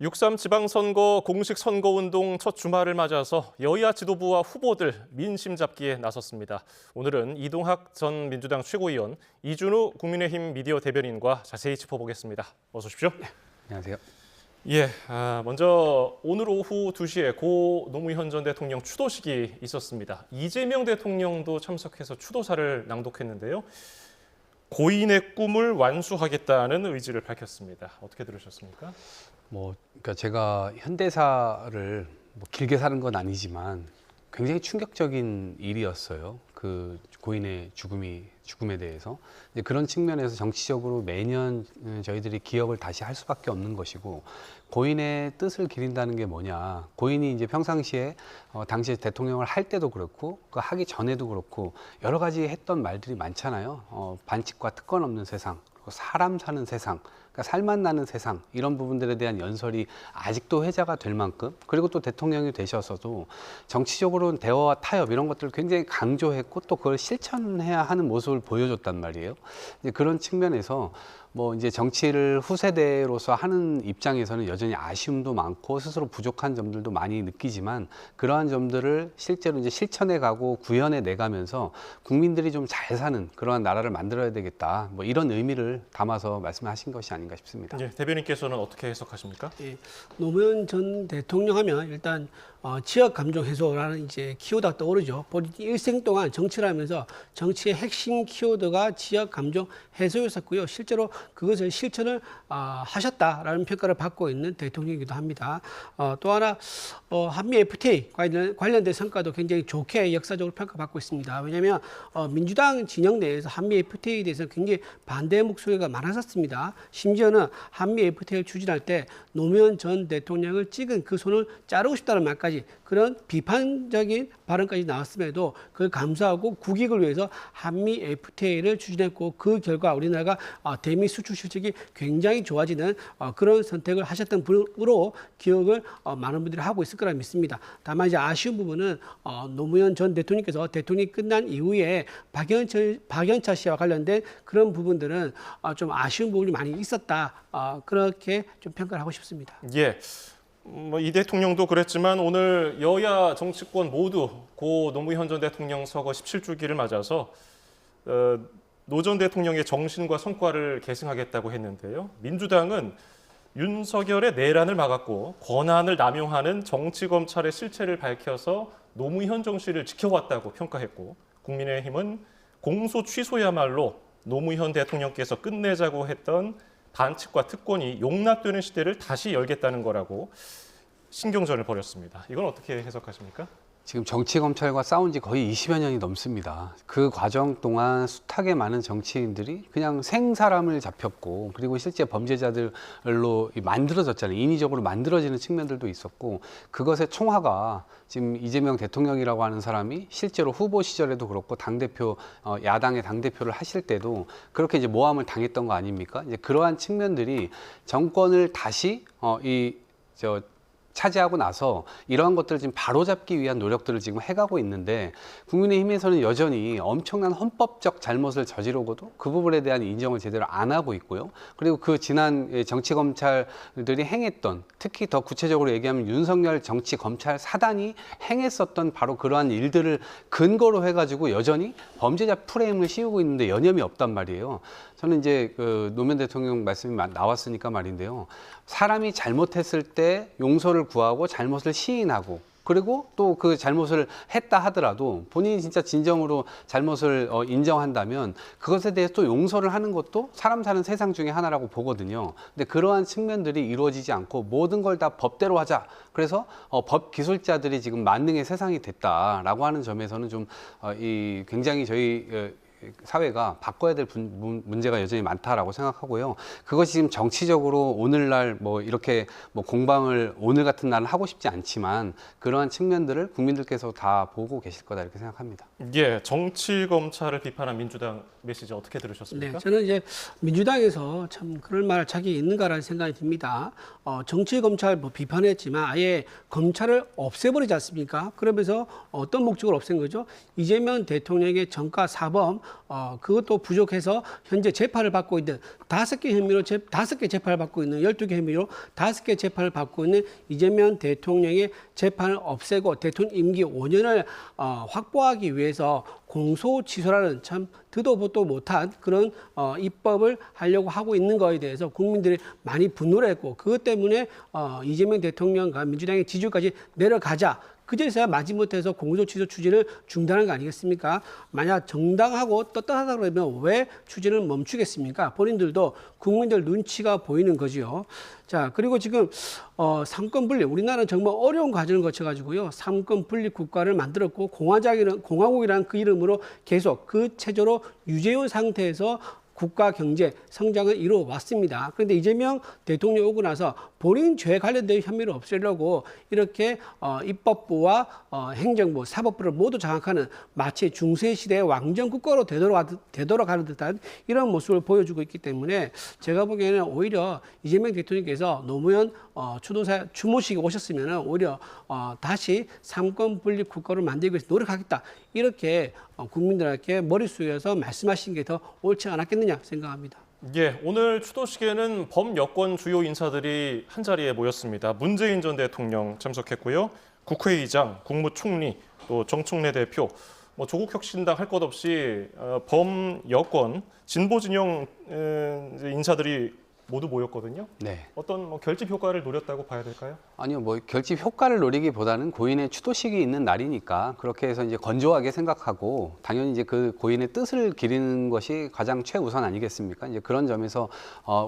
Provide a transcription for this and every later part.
6.3 지방선거 공식 선거운동 첫 주말을 맞아서 여야 지도부와 후보들 민심 잡기에 나섰습니다. 오늘은 이동학 전 민주당 최고위원, 이준우 국민의힘 미디어 대변인과 자세히 짚어보겠습니다. 어서 오십시오. 안녕하세요. 먼저 오늘 오후 2시에 고 노무현 전 대통령 추도식이 있었습니다. 이재명 대통령도 참석해서 추도사를 낭독했는데요. 고인의 꿈을 완수하겠다는 의지를 밝혔습니다. 어떻게 들으셨습니까? 그러니까 제가 현대사를 길게 사는 건 아니지만 굉장히 충격적인 일이었어요. 그 고인의 죽음에 대해서. 이제 그런 측면에서 정치적으로 매년 저희들이 기억을 다시 할 수밖에 없는 것이고, 고인의 뜻을 기린다는 게 뭐냐. 고인이 이제 평상시에 당시에 대통령을 할 때도 그렇고, 그 하기 전에도 그렇고 여러 가지 했던 말들이 많잖아요. 반칙과 특권 없는 세상, 그리고 사람 사는 세상, 그러니까 살맛 나는 세상, 이런 부분들에 대한 연설이 아직도 회자가 될 만큼, 그리고 또 대통령이 되셔서도 정치적으로는 대화와 타협 이런 것들을 굉장히 강조했고, 또 그걸 실천해야 하는 모습을 보여줬단 말이에요. 이제 그런 측면에서 이제 정치를 후세대로서 하는 입장에서는 여전히 아쉬움도 많고 스스로 부족한 점들도 많이 느끼지만, 그러한 점들을 실제로 이제 실천해 가고 구현해 내가면서 국민들이 좀 잘 사는 그러한 나라를 만들어야 되겠다. 이런 의미를 담아서 말씀하신 것이 아닌가 싶습니다. 대변인께서는 어떻게 해석하십니까? 노무현 전 대통령 하면 일단 지역 감정 해소라는 이제 키워드가 떠오르죠. 본인이 일생 동안 정치를 하면서 정치의 핵심 키워드가 지역 감정 해소였었고요. 실제로 그것을 실천을 하셨다라는 평가를 받고 있는 대통령이기도 합니다. 또 하나 한미 FTA 관련된 성과도 굉장히 좋게 역사적으로 평가받고 있습니다. 왜냐하면 민주당 진영 내에서 한미 FTA에 대해서 굉장히 반대 목소리가 많았었습니다. 심지어는 한미 FTA를 추진할 때 노무현 전 대통령을 찍은 그 손을 자르고 싶다는 말까지, 그런 비판적인 발언까지 나왔음에도 그걸 감수하고 국익을 위해서 한미 FTA를 추진했고, 그 결과 우리나라가 대미 수출 실적이 굉장히 좋아지는 그런 선택을 하셨던 분으로 기억을 많은 분들이 하고 있을 거라 믿습니다. 다만 이제 아쉬운 부분은 노무현 전 대통령께서 대통령이 끝난 이후에 박연차 씨와 관련된 그런 부분들은 좀 아쉬운 부분이 많이 있었다. 그렇게 좀 평가를 하고 싶습니다. 이 대통령도 그랬지만 오늘 여야 정치권 모두 고 노무현 전 대통령 서거 17주기를 맞아서 노 전 대통령의 정신과 성과를 계승하겠다고 했는데요. 민주당은 윤석열의 내란을 막았고 권한을 남용하는 정치검찰의 실체를 밝혀서 노무현 정신을 지켜왔다고 평가했고, 국민의힘은 공소 취소야말로 노무현 대통령께서 끝내자고 했던 반칙과 특권이 용납되는 시대를 다시 열겠다는 거라고 신경전을 벌였습니다. 이건 어떻게 해석하십니까? 지금 정치검찰과 싸운 지 거의 20여 년이 넘습니다. 그 과정 동안 숱하게 많은 정치인들이 그냥 생사람을 잡혔고, 그리고 실제 범죄자들로 만들어졌잖아요. 인위적으로 만들어지는 측면들도 있었고, 그것의 총화가 지금 이재명 대통령이라고 하는 사람이 실제로 후보 시절에도 그렇고 당대표, 야당의 당대표를 하실 때도 그렇게 이제 모함을 당했던 거 아닙니까? 이제 그러한 측면들이 정권을 다시 차지하고 나서 이러한 것들을 지금 바로잡기 위한 노력들을 지금 해가고 있는데, 국민의힘에서는 여전히 엄청난 헌법적 잘못을 저지르고도 그 부분에 대한 인정을 제대로 안 하고 있고요. 그리고 그 지난 정치검찰들이 행했던, 특히 더 구체적으로 얘기하면 윤석열 정치검찰 사단이 행했었던 바로 그러한 일들을 근거로 해가지고 여전히 범죄자 프레임을 씌우고 있는데 여념이 없단 말이에요. 저는 이제 노무현 대통령 말씀이 나왔으니까 말인데요. 사람이 잘못했을 때 용서를 구하고 잘못을 시인하고, 그리고 또 그 잘못을 했다 하더라도 본인이 진짜 진정으로 잘못을 인정한다면 그것에 대해서 또 용서를 하는 것도 사람 사는 세상 중에 하나라고 보거든요. 근데 그러한 측면들이 이루어지지 않고 모든 걸 다 법대로 하자. 그래서 법 기술자들이 지금 만능의 세상이 됐다라고 하는 점에서는 좀 굉장히 저희 사회가 바꿔야 될 문제가 여전히 많다라고 생각하고요. 그것이 지금 정치적으로 오늘날 이렇게 공방을 오늘 같은 날은 하고 싶지 않지만, 그러한 측면들을 국민들께서 다 보고 계실 거다 이렇게 생각합니다. 정치 검찰을 비판한 민주당 메시지 어떻게 들으셨습니까? 저는 이제 민주당에서 참 그럴 말 자기 있는가라는 생각이 듭니다. 정치 검찰 비판했지만 아예 검찰을 없애버리지 않습니까? 그러면서 어떤 목적으로 없앤 거죠? 이재명 대통령의 정가 사범 그것도 부족해서 현재 재판을 받고 있는 5개 혐의로 5개 재판을 받고 있는 12개 혐의로 5개 재판을 받고 있는 이재명 대통령의 재판을 없애고 대통령 임기 5년을 확보하기 위해서 공소취소라는 참 듣도 보도 못한 그런 입법을 하려고 하고 있는 거에 대해서 국민들이 많이 분노를 했고 그것 때문에 이재명 대통령과 민주당의 지지율까지 내려가자. 그제서야 마지못해서 공소취소 추진을 중단한 거 아니겠습니까? 만약 정당하고 떳떳하다 그러면 왜 추진을 멈추겠습니까? 본인들도 국민들 눈치가 보이는 거지요. 자, 그리고 지금 삼권 분립, 우리나라는 정말 어려운 과정을 거쳐가지고요. 삼권 분립 국가를 만들었고 공화국이라는 그 이름으로 계속 그 체제로 유지해온 상태에서 국가 경제 성장을 이루어 왔습니다. 그런데 이재명 대통령 오고 나서 본인 죄 관련된 혐의를 없애려고 이렇게 입법부와 행정부, 사법부를 모두 장악하는 마치 중세시대의 왕정국가로 되돌아가는 듯한 이런 모습을 보여주고 있기 때문에 제가 보기에는 오히려 이재명 대통령께서 노무현 추모식에 오셨으면 오히려 다시 삼권 분립 국가를 만들기 위해서 노력하겠다. 이렇게 국민들에게 머리 숙여서 말씀하신 게 더 옳지 않았겠느냐 생각합니다. 예, 오늘 추도식에는 범여권 주요 인사들이 한자리에 모였습니다. 문재인 전 대통령 참석했고요. 국회의장, 국무총리, 또 정청래 대표, 조국혁신당 할 것 없이 범여권 진보 진영 인사들이 모두 모였거든요. 네. 어떤 결집 효과를 노렸다고 봐야 될까요? 아니요, 결집 효과를 노리기보다는 고인의 추도식이 있는 날이니까 그렇게 해서 이제 건조하게 생각하고 당연히 이제 그 고인의 뜻을 기리는 것이 가장 최우선 아니겠습니까? 이제 그런 점에서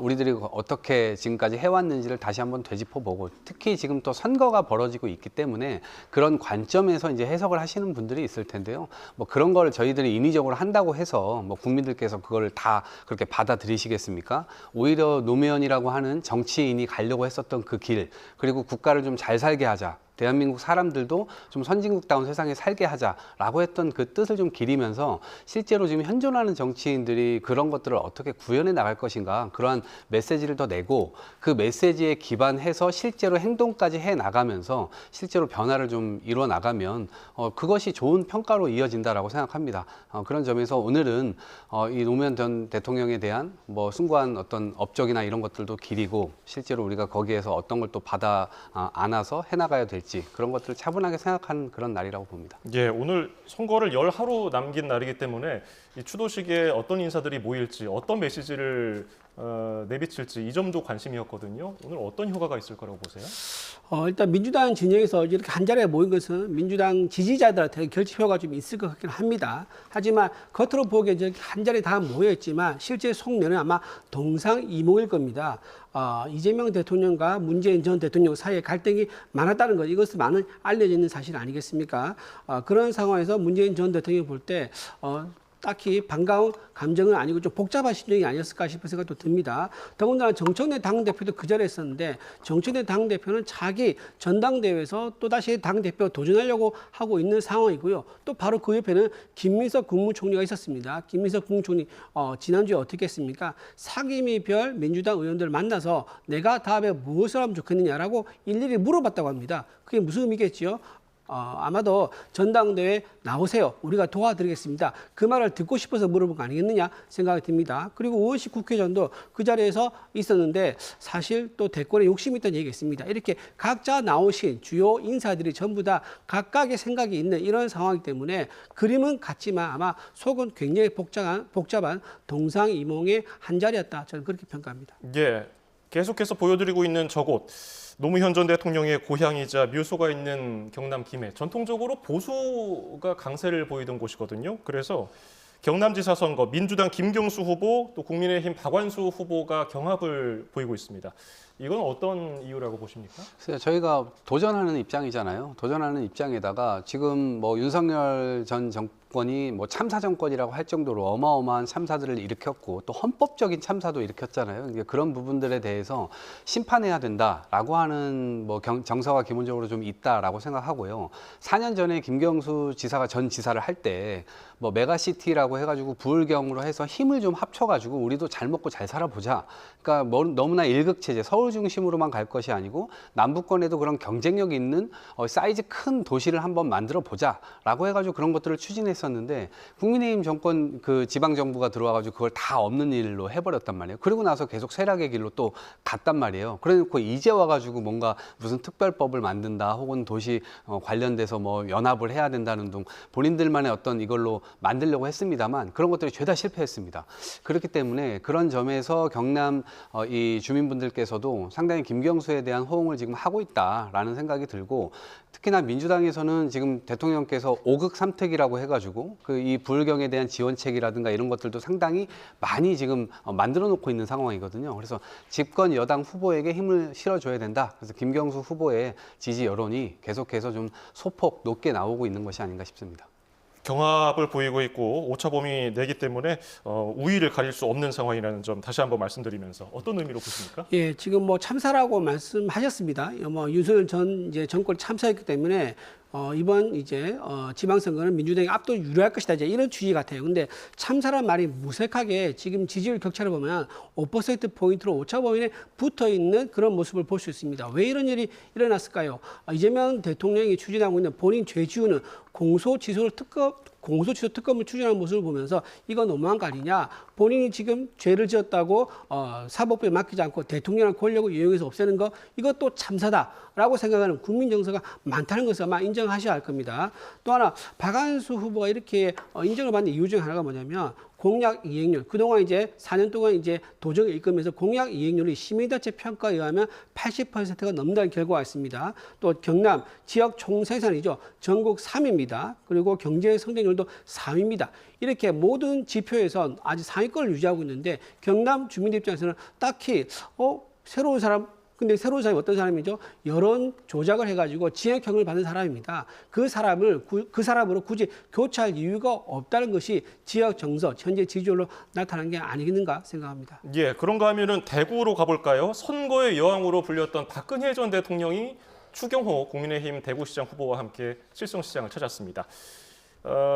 우리들이 어떻게 지금까지 해왔는지를 다시 한번 되짚어보고 특히 지금 또 선거가 벌어지고 있기 때문에 그런 관점에서 이제 해석을 하시는 분들이 있을 텐데요. 그런 걸 저희들이 인위적으로 한다고 해서 국민들께서 그걸 다 그렇게 받아들이시겠습니까? 오히려 노무현이라고 하는 정치인이 가려고 했었던 그 길, 그리고 국가를 좀 잘 살게 하자. 대한민국 사람들도 좀 선진국다운 세상에 살게 하자라고 했던 그 뜻을 좀 기리면서 실제로 지금 현존하는 정치인들이 그런 것들을 어떻게 구현해 나갈 것인가 그러한 메시지를 더 내고 그 메시지에 기반해서 실제로 행동까지 해 나가면서 실제로 변화를 좀 이루어 나가면 그것이 좋은 평가로 이어진다라고 생각합니다. 그런 점에서 오늘은 이 노무현 전 대통령에 대한 숭고한 어떤 업적이나 이런 것들도 기리고 실제로 우리가 거기에서 어떤 걸 또 받아 안아서 해나가야 될지 그런 것들을 차분하게 생각하는 그런 날이라고 봅니다. 예, 오늘 선거를 10하루 남긴 날이기 때문에 이 추도식에 어떤 인사들이 모일지 어떤 메시지를 내비칠지 이 점도 관심이었거든요. 오늘 어떤 효과가 있을 거라고 보세요? 일단 민주당 진영에서 이렇게 한자리에 모인 것은 민주당 지지자들한테 결집효과가 좀 있을 것 같긴 합니다. 하지만 겉으로 보기에 이렇게 한자리에 다 모여있지만 실제 속내는 아마 동상이몽일 겁니다. 이재명 대통령과 문재인 전 대통령 사이에 갈등이 많았다는 것, 이것은 많은 알려져 있는 사실 아니겠습니까? 그런 상황에서 문재인 전 대통령 볼 때 딱히 반가운 감정은 아니고 좀 복잡한 심정이 아니었을까 싶은 생각도 듭니다. 더군다나 정청래 당대표도 그 자리에 있었는데 정청래 당대표는 자기 전당대회에서 또다시 당대표 도전하려고 하고 있는 상황이고요. 또 바로 그 옆에는 김민석 국무총리가 있었습니다. 김민석 국무총리 지난주에 어떻게 했습니까? 상임위별 민주당 의원들 만나서 내가 다음에 무엇을 하면 좋겠느냐라고 일일이 물어봤다고 합니다. 그게 무슨 의미겠지요? 아마도 전당대회 나오세요. 우리가 도와드리겠습니다. 그 말을 듣고 싶어서 물어본 거 아니겠느냐 생각이 듭니다. 그리고 우원식 국회의장도 그 자리에서 있었는데 사실 또 대권에 욕심이 있다는 얘기가 있습니다. 이렇게 각자 나오신 주요 인사들이 전부 다 각각의 생각이 있는 이런 상황이기 때문에 그림은 같지만 아마 속은 굉장히 복잡한 동상이몽의 한자리였다. 저는 그렇게 평가합니다. 예, 계속해서 보여드리고 있는 저곳. 노무현 전 대통령의 고향이자 묘소가 있는 경남 김해. 전통적으로 보수가 강세를 보이던 곳이거든요. 그래서 경남지사 선거 민주당 김경수 후보 또 국민의힘 박완수 후보가 경합을 보이고 있습니다. 이건 어떤 이유라고 보십니까? 저희가 도전하는 입장이잖아요. 도전하는 입장에다가 지금 윤석열 전 정권이 참사 정권이라고 할 정도로 어마어마한 참사들을 일으켰고 또 헌법적인 참사도 일으켰잖아요. 그런 부분들에 대해서 심판해야 된다라고 하는 정서가 기본적으로 좀 있다라고 생각하고요. 4년 전에 김경수 지사가 전 지사를 할 때 메가시티라고 해가지고 부울경으로 해서 힘을 좀 합쳐가지고 우리도 잘 먹고 잘 살아보자. 그러니까 너무나 일극체제 서울 수도 중심으로만 갈 것이 아니고 남부권에도 그런 경쟁력 있는 사이즈 큰 도시를 한번 만들어 보자라고 해가지고 그런 것들을 추진했었는데 국민의힘 정권 그 지방 정부가 들어와가지고 그걸 다 없는 일로 해버렸단 말이에요. 그리고 나서 계속 쇠락의 길로 또 갔단 말이에요. 그래놓고 이제 와가지고 뭔가 무슨 특별법을 만든다 혹은 도시 관련돼서 뭐 연합을 해야 된다는 등 본인들만의 어떤 이걸로 만들려고 했습니다만 그런 것들이 죄다 실패했습니다. 그렇기 때문에 그런 점에서 경남 이 주민분들께서도 상당히 김경수에 대한 호응을 지금 하고 있다라는 생각이 들고 특히나 민주당에서는 지금 대통령께서 5극 3특이라고 해가지고 그 이 부울경에 대한 지원책이라든가 이런 것들도 상당히 많이 지금 만들어 놓고 있는 상황이거든요. 그래서 집권 여당 후보에게 힘을 실어줘야 된다. 그래서 김경수 후보의 지지 여론이 계속해서 좀 소폭 높게 나오고 있는 것이 아닌가 싶습니다. 경합을 보이고 있고 오차범위 내기 때문에 우위를 가릴 수 없는 상황이라는 점 다시 한번 말씀드리면서 어떤 의미로 보십니까? 예, 지금 뭐 참사라고 말씀하셨습니다. 뭐 윤석열 전 이제 정권 참사였기 때문에 이번 이제 지방선거는 민주당이 압도적으로 유리할 것이다. 이제 이런 취지 같아요. 근데 참사란 말이 무색하게 지금 지지율 격차를 보면 5% 포인트로 오차범위에 붙어 있는 그런 모습을 볼 수 있습니다. 왜 이런 일이 일어났을까요? 이재명 대통령이 추진하고 있는 본인 죄지우는 공소취소 특검을 추진하는 모습을 보면서 이거 너무한 거 아니냐. 본인이 지금 죄를 지었다고 사법부에 맡기지 않고 대통령의 권력을 이용해서 없애는 거 이것도 참사다라고 생각하는 국민 정서가 많다는 것을 아마 인정하셔야 할 겁니다. 또 하나 박한수 후보가 이렇게 인정을 받는 이유 중에 하나가 뭐냐면 공약 이행률. 그동안 이제 4년 동안 이제 도정을 이끌면서 공약 이행률이 시민단체 평가에 의하면 80%가 넘는다는 결과가 있습니다. 또 경남 지역 총생산이죠. 전국 3위입니다. 그리고 경제 성장률도 4위입니다. 이렇게 모든 지표에서 아직 상위권을 유지하고 있는데 경남 주민들 입장에서는 딱히 새로운 사람 근데 새로운 사람이 어떤 사람이죠? 여론 조작을 해가지고 지역형을 받는 사람입니다. 그 사람으로 굳이 교체할 이유가 없다는 것이 지역 정서, 현재 지지율로 나타난 게 아니겠는가 생각합니다. 예, 그런가 하면은 대구로 가볼까요? 선거의 여왕으로 불렸던 박근혜 전 대통령이 추경호 국민의힘 대구시장 후보와 함께 칠성시장을 찾았습니다.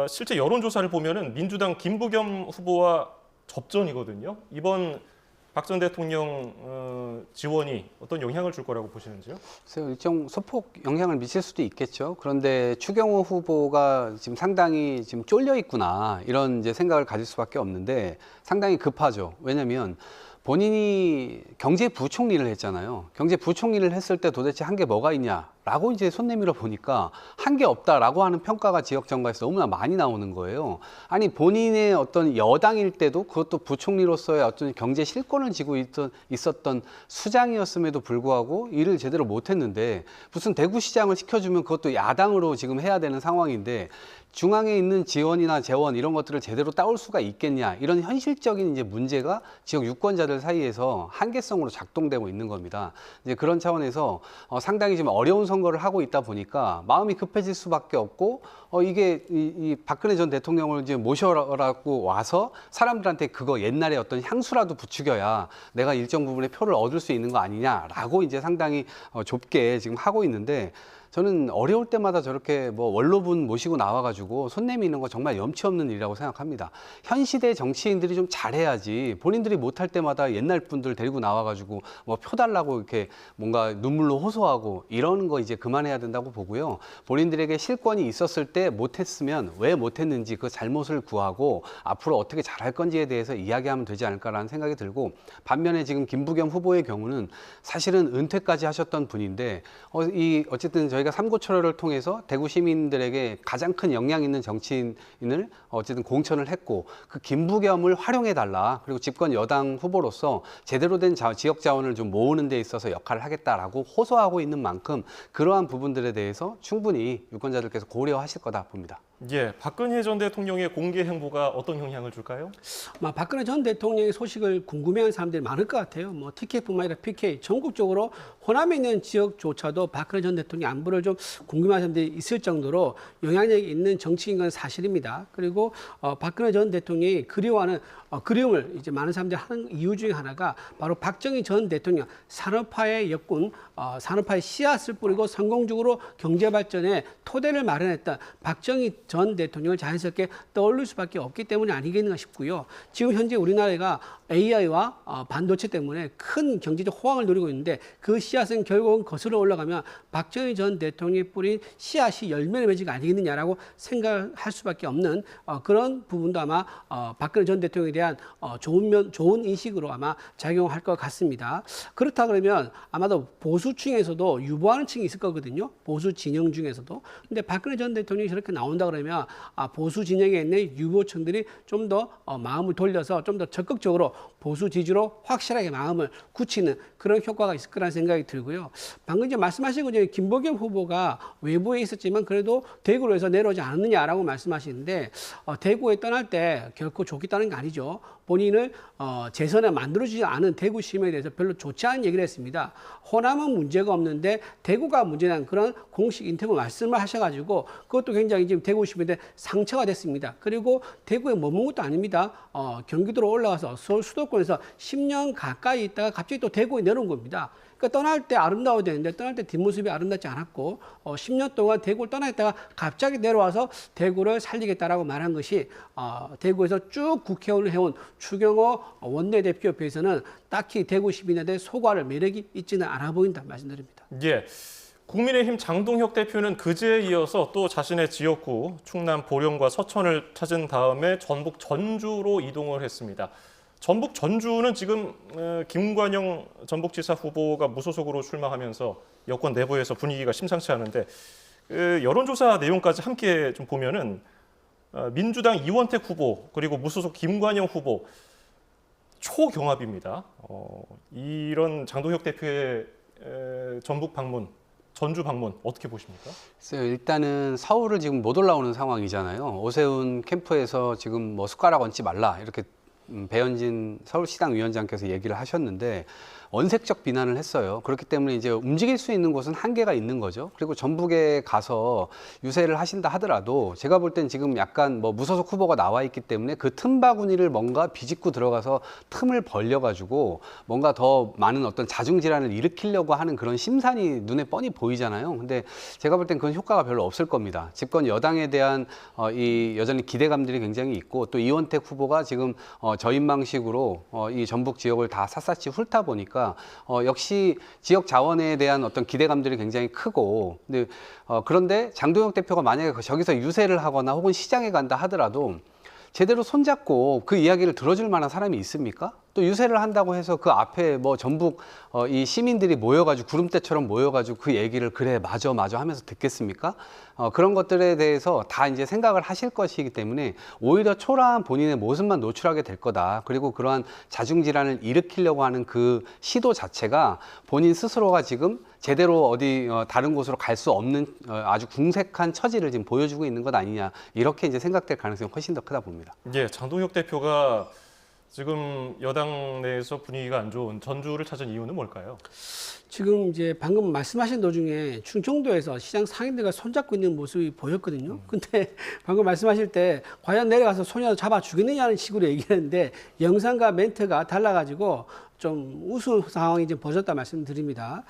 실제 여론조사를 보면은 민주당 김부겸 후보와 접전이거든요. 이번 박 전 대통령 지원이 어떤 영향을 줄 거라고 보시는지요? 글쎄요, 일정 소폭 영향을 미칠 수도 있겠죠. 그런데 추경호 후보가 지금 상당히 지금 쫄려 있구나 이런 이제 생각을 가질 수밖에 없는데 상당히 급하죠. 왜냐하면 본인이 경제부총리를 했잖아요. 경제부총리를 했을 때 도대체 한 게 뭐가 있냐라고 이제 손 내밀어 보니까 한 게 없다라고 하는 평가가 지역 정가에서 너무나 많이 나오는 거예요. 아니 본인의 어떤 여당일 때도 그것도 부총리로서의 어떤 경제 실권을 쥐고 있었던 수장이었음에도 불구하고 일을 제대로 못했는데 무슨 대구시장을 시켜주면 그것도 야당으로 지금 해야 되는 상황인데 중앙에 있는 지원이나 재원 이런 것들을 제대로 따올 수가 있겠냐 이런 현실적인 이제 문제가 지역 유권자들 사이에서 한계성으로 작동되고 있는 겁니다. 이제 그런 차원에서 상당히 지금 어려운 선거를 하고 있다 보니까 마음이 급해질 수밖에 없고 이게 이 박근혜 전 대통령을 이제 모셔라고 와서 사람들한테 그거 옛날에 어떤 향수라도 부추겨야 내가 일정 부분의 표를 얻을 수 있는 거 아니냐라고 이제 상당히 좁게 지금 하고 있는데. 저는 어려울 때마다 저렇게 뭐 원로분 모시고 나와가지고 손 내미는 거 정말 염치 없는 일이라고 생각합니다. 현 시대 정치인들이 좀 잘해야지 본인들이 못할 때마다 옛날 분들 데리고 나와가지고 뭐 표 달라고 이렇게 뭔가 눈물로 호소하고 이러는 거 이제 그만해야 된다고 보고요. 본인들에게 실권이 있었을 때 못했으면 왜 못했는지 그 잘못을 구하고 앞으로 어떻게 잘할 건지에 대해서 이야기하면 되지 않을까라는 생각이 들고 반면에 지금 김부겸 후보의 경우는 사실은 은퇴까지 하셨던 분인데 어쨌든 저희가 삼고초려를 통해서 대구 시민들에게 가장 큰 영향 있는 정치인을 어쨌든 공천을 했고 그 김부겸을 활용해달라 그리고 집권 여당 후보로서 제대로 된 지역 자원을 좀 모으는 데 있어서 역할을 하겠다라고 호소하고 있는 만큼 그러한 부분들에 대해서 충분히 유권자들께서 고려하실 거다 봅니다. 예, 박근혜 전 대통령의 공개 행보가 어떤 영향을 줄까요? 박근혜 전 대통령의 소식을 궁금해하는 사람들이 많을 것 같아요. 뭐 TK뿐만 아니라 PK 전국적으로 호남에 있는 지역조차도 박근혜 전 대통령 안부를 좀 궁금해하는 사람들이 있을 정도로 영향력이 있는 정치인 건 사실입니다. 그리고 박근혜 전 대통령이 그리워하는 그리움을 이제 많은 사람들이 하는 이유 중에 하나가 바로 박정희 전 대통령 산업화의 역군, 산업화의 씨앗을 뿌리고 성공적으로 경제 발전에 토대를 마련했던 박정희 전 대통령을 자연스럽게 떠올릴 수밖에 없기 때문이 아니겠는가 싶고요. 지금 현재 우리나라가 AI와 반도체 때문에 큰 경제적 호황을 누리고 있는데 그 씨앗은 결국은 거슬러 올라가면 박정희 전 대통령이 뿌린 씨앗이 열매를 맺은 거 아니겠느냐라고 생각할 수밖에 없는 그런 부분도 아마 박근혜 전 대통령에 대한 좋은 인식으로 아마 작용할 것 같습니다. 그렇다 그러면 아마도 보수층에서도 유보하는 층이 있을 거거든요. 보수 진영 중에서도. 근데 박근혜 전 대통령이 저렇게 나온다 그러면 보수 진영에 있는 유보층들이 좀 더 마음을 돌려서 좀 더 적극적으로 보수 지지로 확실하게 마음을 굳히는 그런 효과가 있을 거라는 생각이 들고요. 방금 이제 말씀하신 것처럼 김부겸 후보가 외부에 있었지만 그래도 대구로 해서 내려오지 않았느냐라고 말씀하시는데 대구에 떠날 때 결코 좋겠다는 게 아니죠. 본인을 재선에 만들어지지 않은 대구 시민에 대해서 별로 좋지 않은 얘기를 했습니다. 호남은 문제가 없는데 대구가 문제라는 그런 공식 인터뷰 말씀을 하셔가지고 그것도 굉장히 지금 대구 시민들의 상처가 됐습니다. 그리고 대구에 머문 것도 아닙니다. 경기도로 올라가서 서울 수도권에서 10년 가까이 있다가 갑자기 또 대구에 내려온 겁니다. 그러니까 떠날 때 아름다워야 되는데 떠날 때 뒷모습이 아름답지 않았고 10년 동안 대구를 떠나 있다가 갑자기 내려와서 대구를 살리겠다라고 말한 것이 대구에서 쭉 국회의원을 해온 추경호 원내대표 옆에서는 딱히 대구 시민에 대해 소과를 매력이 있지는 않아 보인다 말씀드립니다. 예. 국민의힘 장동혁 대표는 그제에 이어서 또 자신의 지역구 충남 보령과 서천을 찾은 다음에 전북 전주로 이동을 했습니다. 전북 전주는 지금 김관영 전북지사 후보가 무소속으로 출마하면서 여권 내부에서 분위기가 심상치 않은데 여론조사 내용까지 함께 좀 보면은 민주당 이원택 후보 그리고 무소속 김관영 후보 초경합입니다. 이런 장동혁 대표의 전북 방문, 전주 방문 어떻게 보십니까? 일단은 서울을 지금 못 올라오는 상황이잖아요. 오세훈 캠프에서 지금 뭐 숟가락 얹지 말라 이렇게 배현진 서울시당 위원장께서 얘기를 하셨는데 원색적 비난을 했어요. 그렇기 때문에 이제 움직일 수 있는 곳은 한계가 있는 거죠. 그리고 전북에 가서 유세를 하신다 하더라도 제가 볼 땐 지금 약간 뭐 무소속 후보가 나와 있기 때문에 그 틈바구니를 뭔가 비집고 들어가서 틈을 벌려가지고 뭔가 더 많은 어떤 자중질환을 일으키려고 하는 그런 심산이 눈에 뻔히 보이잖아요. 근데 제가 볼 땐 그런 효과가 별로 없을 겁니다. 집권 여당에 대한 이 여전히 기대감들이 굉장히 있고 또 이원택 후보가 지금 저인망식으로 이 전북 지역을 다 샅샅이 훑다 보니까 역시 지역 자원에 대한 어떤 기대감들이 굉장히 크고 그런데 장동혁 대표가 만약에 저기서 유세를 하거나 혹은 시장에 간다 하더라도 제대로 손잡고 그 이야기를 들어줄 만한 사람이 있습니까? 또 유세를 한다고 해서 그 앞에 뭐 전북 이 시민들이 모여가지고 구름대처럼 모여가지고 그 얘기를 그래 맞아 하면서 듣겠습니까? 그런 것들에 대해서 다 이제 생각을 하실 것이기 때문에 오히려 초라한 본인의 모습만 노출하게 될 거다. 그리고 그러한 자중질환을 일으키려고 하는 그 시도 자체가 본인 스스로가 지금 제대로 어디 다른 곳으로 갈 수 없는 아주 궁색한 처지를 지금 보여주고 있는 것 아니냐 이렇게 이제 생각될 가능성이 훨씬 더 크다 봅니다. 예, 장동혁 대표가 지금 여당 내에서 분위기가 안 좋은 전주를 찾은 이유는 뭘까요? 지금 이제 방금 말씀하신 도중에 충청도에서 시장 상인들과 손잡고 있는 모습이 보였거든요. 근데 방금 말씀하실 때 과연 내려가서 손이라도 잡아 주겠느냐는 식으로 얘기했는데 영상과 멘트가 달라가지고 좀 우스운 상황이 좀 벌어졌다 말씀드립니다.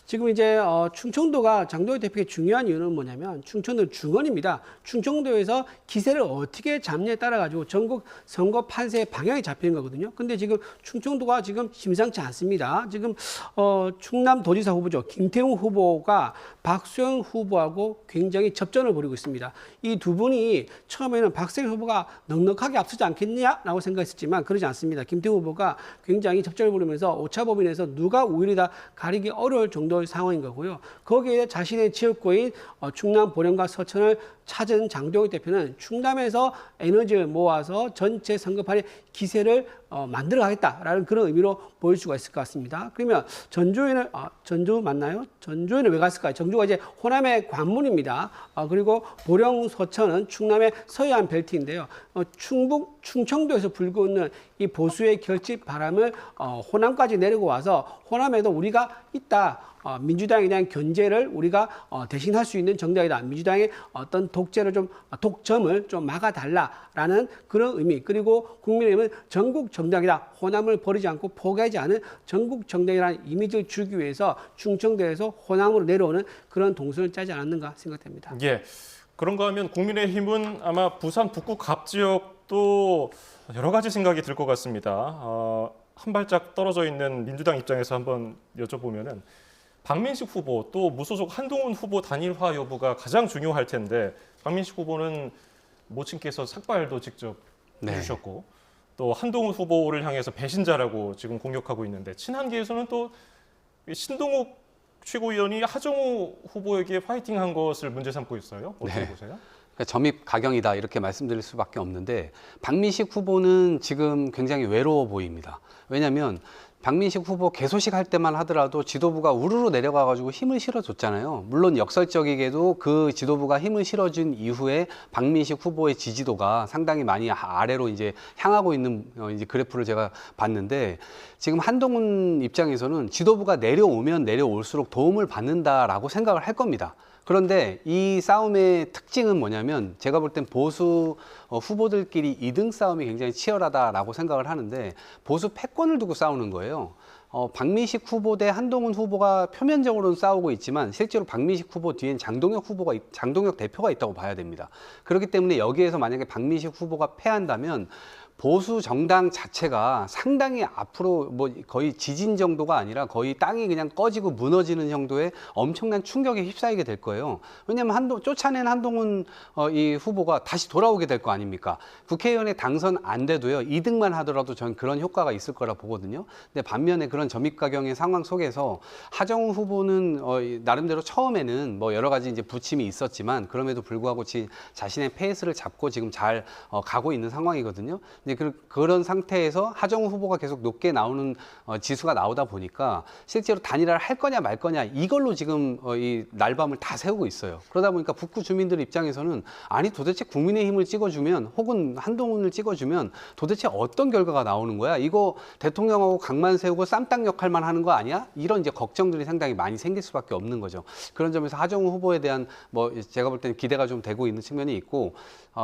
지금 이제 충청도가 장동혁 대표의 중요한 이유는 뭐냐면 충청도 중원입니다. 충청도에서 기세를 어떻게 잡냐에 따라 가지고 전국 선거 판세의 방향이 잡히는 거거든요. 근데 지금 충청도가 지금 심상치 않습니다. 지금 충남도지사 후보죠. 김태웅 후보가 박수영 후보하고 굉장히 접전을 벌이고 있습니다. 이 두 분이 처음에는 박수영 후보가 넉넉하게 앞서지 않겠냐라고 생각했었지만 그러지 않습니다. 김태웅 후보가 굉장히 접전을 벌이면서 오차범위내에서 누가 우위다 가리기 어려울 정도의 상황인 거고요. 거기에 자신의 지역구인 충남 보령과 서천을 찾은 장동혁 대표는 충남에서 에너지를 모아서 전체 선거판의 기세를 만들어 가겠다라는 그런 의미로 보일 수가 있을 것 같습니다. 그러면 전주 맞나요? 전주에는 왜 갔을까요? 전주가 이제 호남의 관문입니다. 그리고 보령 서천은 충남의 서해안 벨트인데요. 충청도에서 불고 있는 이 보수의 결집 바람을 호남까지 내리고 와서 호남에도 우리가 있다. 민주당에 대한 견제를 우리가 대신할 수 있는 정당이다. 민주당의 어떤 독점을 좀 막아달라라는 그런 의미. 그리고 국민의힘은 전국 정당이다. 호남을 버리지 않고 포기하지 않은 전국 정당이라는 이미지를 주기 위해서 충청도에서 호남으로 내려오는 그런 동선을 짜지 않았는가 생각됩니다. 예. 그런가 하면 국민의힘은 아마 부산 북구 갑 지역도 여러 가지 생각이 들 것 같습니다. 한 발짝 떨어져 있는 민주당 입장에서 한번 여쭤보면은 박민식 후보 또 무소속 한동훈 후보 단일화 여부가 가장 중요할 텐데 박민식 후보는 모친께서 삭발도 직접 네. 해주셨고 또 한동훈 후보를 향해서 배신자라고 지금 공격하고 있는데 친한계에서는 또 신동욱 최고위원이 하정우 후보에게 파이팅한 것을 문제 삼고 있어요. 어떻게 네. 보세요? 그러니까 점입 가경이다 이렇게 말씀드릴 수밖에 없는데 박민식 후보는 지금 굉장히 외로워 보입니다. 왜냐하면 박민식 후보 개소식 할 때만 하더라도 지도부가 우르르 내려가가지고 힘을 실어줬잖아요. 물론 역설적이게도 그 지도부가 힘을 실어준 이후에 박민식 후보의 지지도가 상당히 많이 아래로 이제 향하고 있는 이제 그래프를 제가 봤는데 지금 한동훈 입장에서는 지도부가 내려오면 내려올수록 도움을 받는다라고 생각을 할 겁니다. 그런데 이 싸움의 특징은 뭐냐면 제가 볼 땐 보수 후보들끼리 2등 싸움이 굉장히 치열하다라고 생각을 하는데 보수 패권을 두고 싸우는 거예요. 박민식 후보 대 한동훈 후보가 표면적으로는 싸우고 있지만 실제로 박민식 후보 뒤엔 장동혁 대표가 있다고 봐야 됩니다. 그렇기 때문에 여기에서 만약에 박민식 후보가 패한다면 보수 정당 자체가 상당히 앞으로 뭐 거의 지진 정도가 아니라 거의 땅이 그냥 꺼지고 무너지는 정도의 엄청난 충격에 휩싸이게 될 거예요. 왜냐하면 쫓아낸 한동훈 이 후보가 다시 돌아오게 될 거 아닙니까? 국회의원에 당선 안 돼도요 2등만 하더라도 전 그런 효과가 있을 거라 보거든요. 근데 반면에 그런 점입가경의 상황 속에서 하정우 후보는 나름대로 처음에는 뭐 여러 가지 이제 부침이 있었지만 그럼에도 불구하고 자신의 페이스를 잡고 지금 잘 가고 있는 상황이거든요. 그런 상태에서 하정우 후보가 계속 높게 나오는 지수가 나오다 보니까 실제로 단일화를 할 거냐 말 거냐 이걸로 지금 이 날밤을 다 세우고 있어요. 그러다 보니까 북구 주민들 입장에서는 아니 도대체 국민의힘을 찍어주면 혹은 한동훈을 찍어주면 도대체 어떤 결과가 나오는 거야? 이거 대통령하고 각만 세우고 쌈딱 역할만 하는 거 아니야? 이런 이제 걱정들이 상당히 많이 생길 수밖에 없는 거죠. 그런 점에서 하정우 후보에 대한 뭐 제가 볼 때는 기대가 좀 되고 있는 측면이 있고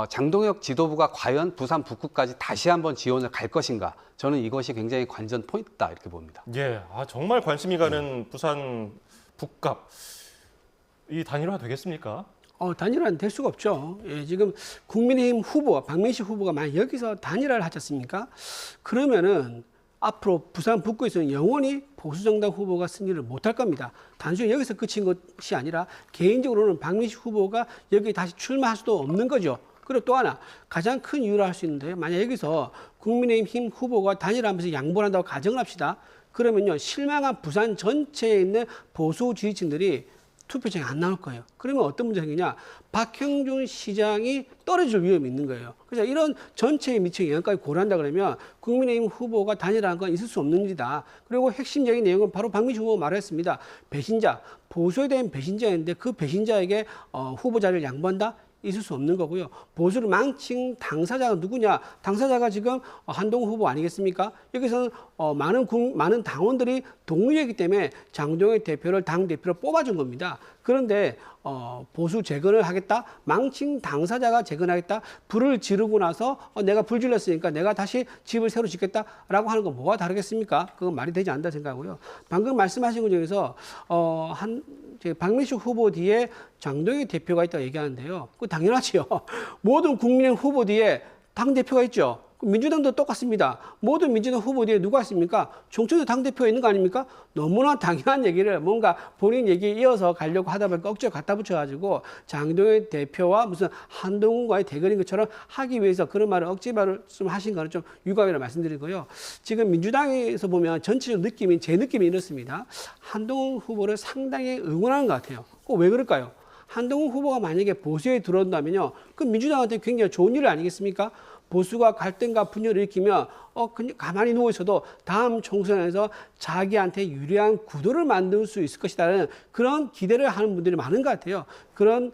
장동혁 지도부가 과연 부산 북구까지 다시 한번 지원을 갈 것인가? 저는 이것이 굉장히 관전 포인트다 이렇게 봅니다. 예, 정말 관심이 가는 부산 북갑 이 단일화 되겠습니까? 단일화는 될 수가 없죠. 예, 지금 국민의힘 후보, 박민식 후보가 만약 여기서 단일화를 하지 않습니까? 그러면은 앞으로 부산 북구에서는 영원히 보수정당 후보가 승리를 못할 겁니다. 단순히 여기서 그친 것이 아니라 개인적으로는 박민식 후보가 여기 다시 출마할 수도 없는 거죠. 그리고 또 하나 가장 큰 이유로 할 수 있는데 만약 여기서 국민의힘 후보가 단일화하면서 양보를 한다고 가정을 합시다. 그러면요 실망한 부산 전체에 있는 보수 지지층들이 투표장에 안 나올 거예요. 그러면 어떤 문제가 생기냐? 박형준 시장이 떨어질 위험이 있는 거예요. 그래서 이런 전체에 미치는 영향까지 고려한다 그러면 국민의힘 후보가 단일화한 건 있을 수 없는 일이다. 그리고 핵심적인 내용은 바로 박민식 후보가 말했습니다. 배신자, 보수에 대한 배신자인데 그 배신자에게 후보 자리를 양보한다? 있을 수 없는 거고요. 보수를 망친 당사자가 누구냐? 당사자가 지금 한동훈 후보 아니겠습니까? 여기서는 많은 당원들이 동의했기 때문에 장동혁 대표를 당대표로 뽑아준 겁니다. 그런데 보수 재건을 하겠다? 망친 당사자가 재건하겠다? 불을 지르고 나서 내가 불 질렀으니까 내가 다시 집을 새로 짓겠다라고 하는 건 뭐가 다르겠습니까? 그건 말이 되지 않는다 생각하고요. 방금 말씀하신 것 중에서 박민식 후보 뒤에 장동혁 대표가 있다고 얘기하는데요. 그거 당연하지요. 모든 국민의 후보 뒤에 당대표가 있죠. 민주당도 똑같습니다. 모든 민주당 후보 뒤에 누가 있습니까? 총천도 당대표가 있는 거 아닙니까? 너무나 당연한 얘기를 뭔가 본인 얘기에 이어서 가려고 하다 보니까 억지로 갖다 붙여가지고 장동혁 대표와 무슨 한동훈과의 대결인 것처럼 하기 위해서 그런 말을 억지 말을 좀 하신 거는 좀 유감이라 말씀드리고요. 지금 민주당에서 보면 전체적 제 느낌이 이렇습니다. 한동훈 후보를 상당히 응원하는 것 같아요. 왜 그럴까요? 한동훈 후보가 만약에 보수에 들어온다면요. 그 민주당한테 굉장히 좋은 일 아니겠습니까? 보수가 갈등과 분열을 일으키면 그냥 가만히 누워 있어도 다음 총선에서 자기한테 유리한 구도를 만들 수 있을 것이라는 그런 기대를 하는 분들이 많은 것 같아요. 그런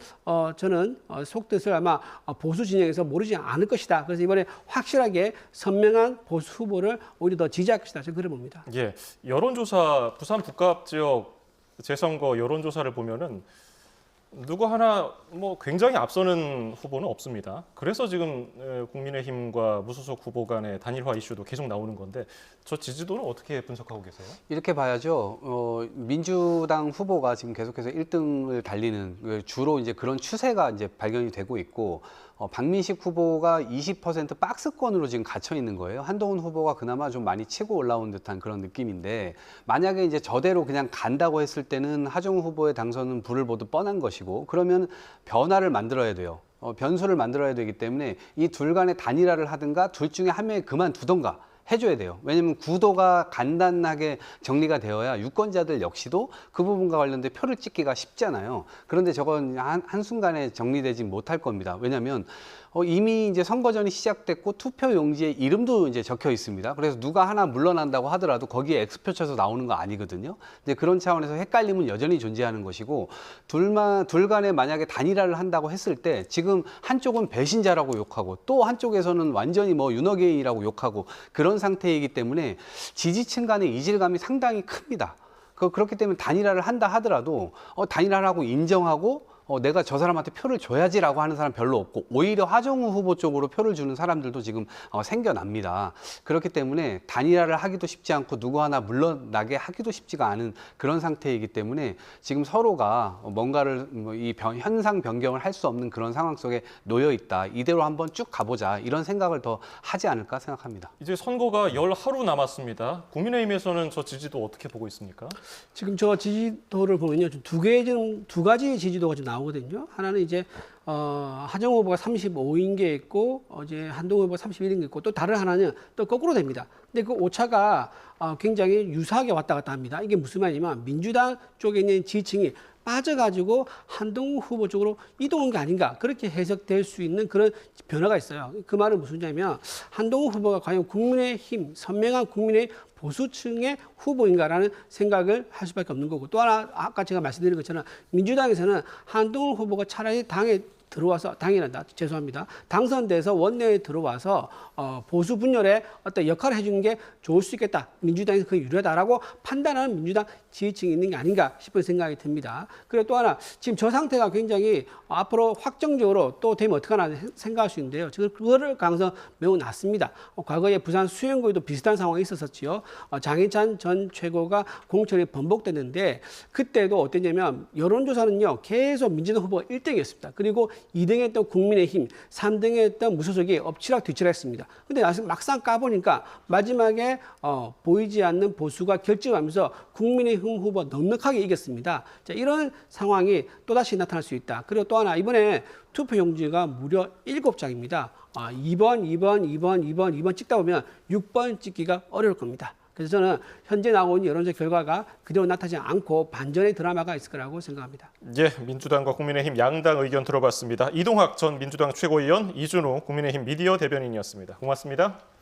저는 속뜻을 아마 보수 진영에서 모르지 않을 것이다. 그래서 이번에 확실하게 선명한 보수 후보를 오히려 더 지지할 것이다. 저는 그래 봅니다. 예, 여론조사 부산 북갑 지역 재선거 여론조사를 보면은 누구 하나 뭐 굉장히 앞서는 후보는 없습니다. 그래서 지금 국민의힘과 무소속 후보 간의 단일화 이슈도 계속 나오는 건데 저 지지도는 어떻게 분석하고 계세요? 이렇게 봐야죠. 민주당 후보가 지금 계속해서 1등을 달리는 주로 이제 그런 추세가 이제 발견이 되고 있고 박민식 후보가 20% 박스권으로 지금 갇혀 있는 거예요. 한동훈 후보가 그나마 좀 많이 치고 올라온 듯한 그런 느낌인데 만약에 이제 저대로 그냥 간다고 했을 때는 하정우 후보의 당선은 불을 보듯 뻔한 것이고 그러면 변화를 만들어야 돼요. 변수를 만들어야 되기 때문에 이 둘 간의 단일화를 하든가 둘 중에 한 명이 그만두던가 해줘야 돼요. 왜냐하면 구도가 간단하게 정리가 되어야 유권자들 역시도 그 부분과 관련된 표를 찍기가 쉽잖아요. 그런데 저건 한순간에 정리되지 못할 겁니다. 왜냐하면 이미 이제 선거전이 시작됐고 투표 용지에 이름도 이제 적혀 있습니다. 그래서 누가 하나 물러난다고 하더라도 거기에 X표 쳐서 나오는 거 아니거든요. 이제 그런 차원에서 헷갈림은 여전히 존재하는 것이고 둘 간에 만약에 단일화를 한다고 했을 때 지금 한쪽은 배신자라고 욕하고 또 한쪽에서는 완전히 뭐 윤호개인이라고 욕하고 그런 상태이기 때문에 지지층 간의 이질감이 상당히 큽니다. 그렇기 때문에 단일화를 한다 하더라도 단일화라고 인정하고 내가 저 사람한테 표를 줘야지라고 하는 사람 별로 없고 오히려 하정우 후보 쪽으로 표를 주는 사람들도 지금 생겨납니다. 그렇기 때문에 단일화를 하기도 쉽지 않고 누구 하나 물러나게 하기도 쉽지가 않은 그런 상태이기 때문에 지금 서로가 뭔가를 현상 변경을 할 수 없는 그런 상황 속에 놓여 있다. 이대로 한번 쭉 가보자 이런 생각을 더 하지 않을까 생각합니다. 이제 선거가 열 하루 남았습니다. 국민의힘에서는 저 지지도 어떻게 보고 있습니까? 지금 저 지지도를 보면요, 두 가지 지지도가 좀 나오거든요. 하나는 이제 하정우 후보가 35인 게 있고 이제 한동훈 후보가 31인 게 있고 또 다른 하나는 또 거꾸로 됩니다. 근데 그 오차가 굉장히 유사하게 왔다 갔다 합니다. 이게 무슨 말이냐면 민주당 쪽에 있는 지지층이 빠져가지고 한동훈 후보 쪽으로 이동한 게 아닌가 그렇게 해석될 수 있는 그런 변화가 있어요. 그 말은 무슨 말이냐면 한동훈 후보가 과연 국민의힘 선명한 국민의힘 보수층의 후보인가라는 생각을 할 수밖에 없는 거고 또 하나 아까 제가 말씀드린 것처럼 민주당에서는 한동훈 후보가 차라리 당에 들어와서 죄송합니다. 당선돼서 원내에 들어와서 보수 분열에 어떤 역할을 해주는 게 좋을 수 있겠다. 민주당에서 그게 유리하다라고 판단하는 민주당 지지층이 있는 게 아닌가 싶은 생각이 듭니다. 그리고 또 하나 지금 저 상태가 굉장히 앞으로 확정적으로 또 되면 어떡하나 생각할 수 있는데요. 지금 그거를 가능성 매우 낮습니다. 과거에 부산 수영구에도 비슷한 상황이 있었었지요. 장해찬 전 최고가 공천이 번복됐는데 그때도 어땠냐면 여론조사는요 계속 민주당 후보가 1등이었습니다. 그리고 2등에 했던 국민의힘, 3등에 했던 무소속이 엎치락 뒤치락 했습니다. 근데 막상 까보니까 마지막에 보이지 않는 보수가 결집하면서 국민의힘 후보가 넉넉하게 이겼습니다. 자, 이런 상황이 또다시 나타날 수 있다. 그리고 또 하나 이번에 투표 용지가 무려 7장입니다. 2번 찍다 보면 6번 찍기가 어려울 겁니다. 그래서 저는 현재 나오고 있는 여론조사 결과가 그대로 나타나지 않고 반전의 드라마가 있을 거라고 생각합니다. 예, 민주당과 국민의힘 양당 의견 들어봤습니다. 이동학 전 민주당 최고위원, 이준우 국민의힘 미디어 대변인이었습니다. 고맙습니다.